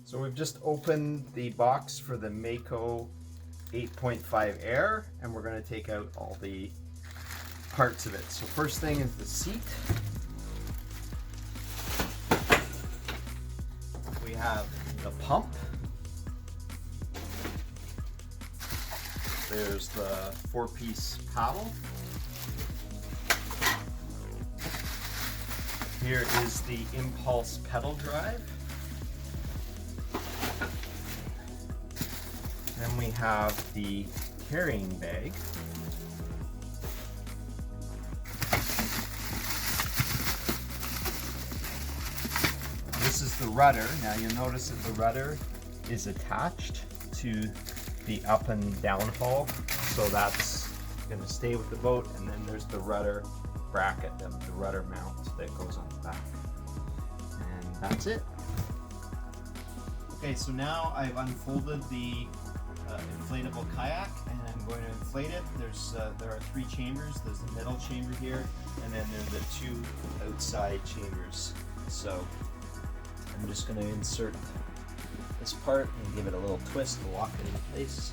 So we've just opened the box for the Mako 8.5 Air, and we're going to take out all the parts of it. So first thing is the seat. We have the pump. There's the 4-piece paddle. Here is the impulse pedal drive. Then we have the carrying bag. This is the rudder. Now you'll notice that the rudder is attached to the up and down haul, so that's going to stay with the boat. And then there's the rudder bracket, the rudder mount that goes on the back, and that's it. Okay, so now I've unfolded the inflatable kayak, and I'm going to inflate it. There are 3 chambers. There's the middle chamber here, and then there's the 2 outside chambers. So I'm just going to insert this part and give it a little twist to lock it in place.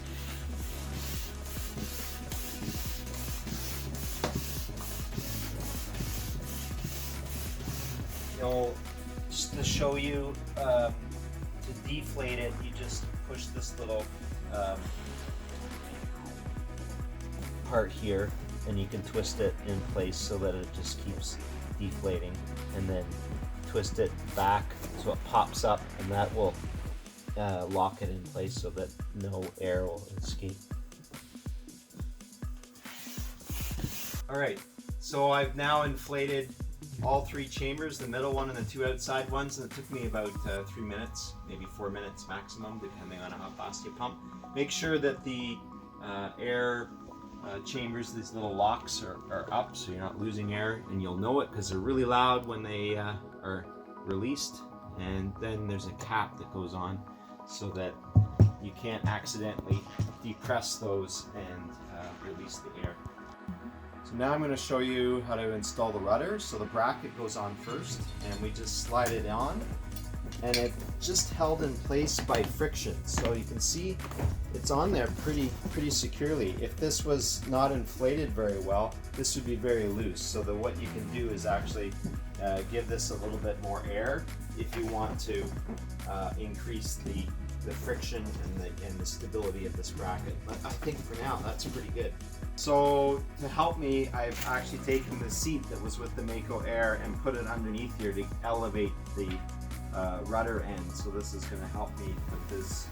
Just to show you, to deflate it, you just push this little part here, and you can twist it in place so that it just keeps deflating, and then twist it back so it pops up, and that will lock it in place so that no air will escape. Alright, so I've now inflated all 3 chambers, the middle one and the 2 outside ones, and it took me about 3 minutes, maybe 4 minutes maximum, depending on how fast you pump. Make sure that the air chambers, these little locks, are up so you're not losing air, and you'll know it because they're really loud when they are released. And then there's a cap that goes on so that you can't accidentally depress those and release the air. So now I'm going to show you how to install the rudder. So the bracket goes on first, and we just slide it on, and it's just held in place by friction. So you can see it's on there pretty securely. If this was not inflated very well, this would be very loose. So that what you can do is actually give this a little bit more air if you want to increase the friction and the stability of this bracket. But I think for now that's pretty good. So to help me, I've actually taken the seat that was with the Mako Air and put it underneath here to elevate the rudder end. So this is going to help me put this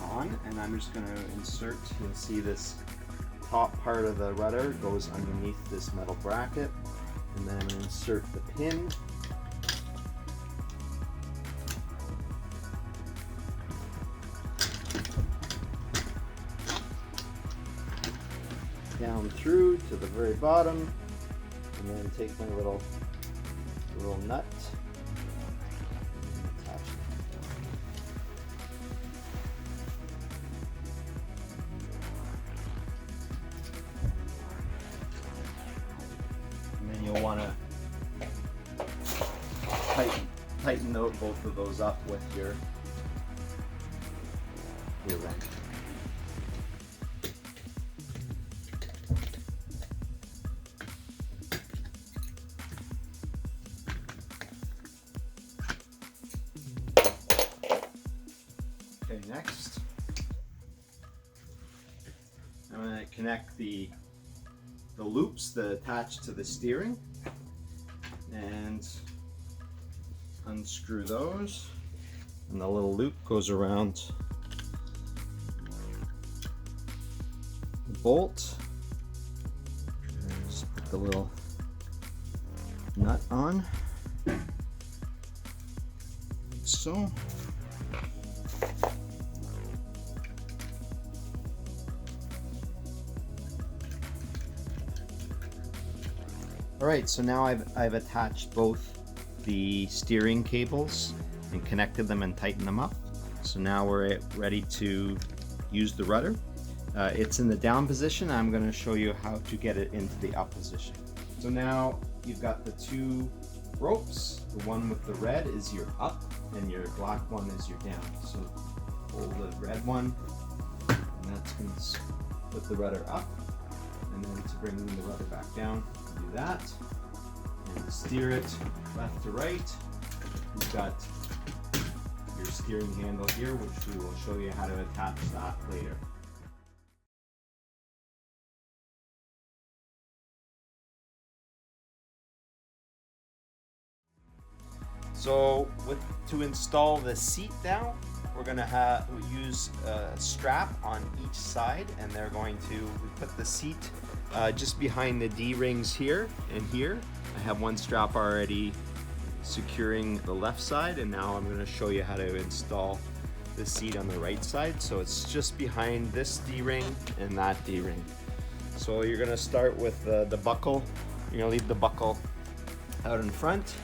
on, and I'm just going to insert. You'll see this top part of the rudder goes underneath this metal bracket, and then I'm going to insert the pin. Down through to the very bottom, and then take my little nut and attach it. And then you'll want to tighten both of those up with your wrench. Okay, next I'm going to connect the loops that attach to the steering and unscrew those, and the little loop goes around the bolt. Just put the little nut on, like so. Alright, so now I've attached both the steering cables and connected them and tightened them up. So now we're ready to use the rudder. It's in the down position. I'm going to show you how to get it into the up position. So now you've got the 2 ropes. The one with the red is your up and your black one is your down. So pull the red one, and that's going to put the rudder up, and then to bring the rudder back down, do that, and steer it left to right. You've got your steering handle here, which we will show you how to attach that later. So to install the seat now, we're going to use a strap on each side, and they're going to, we put the seat just behind the D-rings here and here. I have one strap already securing the left side, and now I'm going to show you how to install the seat on the right side. So it's just behind this D-ring and that D-ring. So you're going to start with the buckle. You're going to leave the buckle out in front,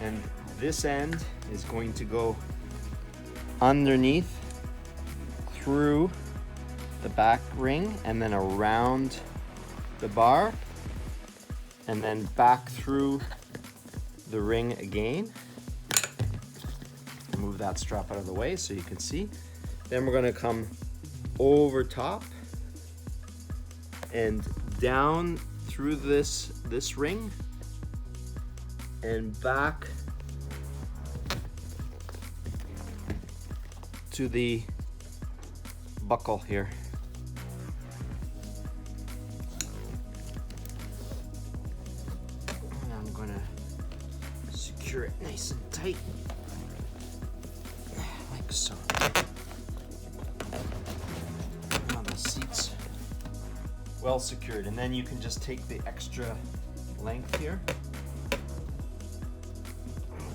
and this end is going to go underneath through the back ring and then around the bar and then back through the ring again. Move that strap out of the way so you can see. Then we're going to come over top and down through this ring and back to the buckle here. And I'm gonna secure it nice and tight, like so. Now the seat's well secured, and then you can just take the extra length here.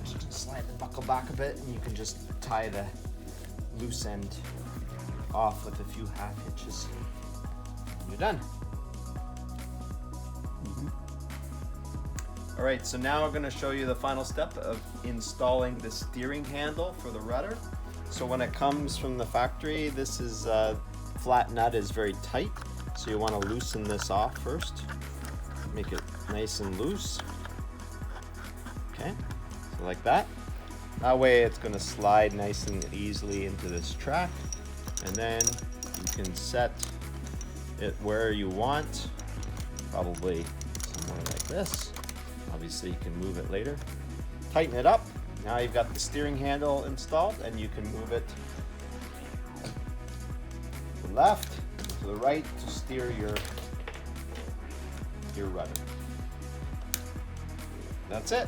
Just slide the buckle back a bit, and you can just tie the loose end off with a few half hitches. And you're done. All right, so now we're going to show you the final step of installing the steering handle for the rudder. So when it comes from the factory, this is flat nut is very tight, so you want to loosen this off first. Make it nice and loose. Okay, so like that. That way it's going to slide nice and easily into this track, and then you can set it where you want, probably somewhere like this. Obviously you can move it later. Tighten it up. Now you've got the steering handle installed, and you can move it to the left, to the right to steer your rudder. That's it.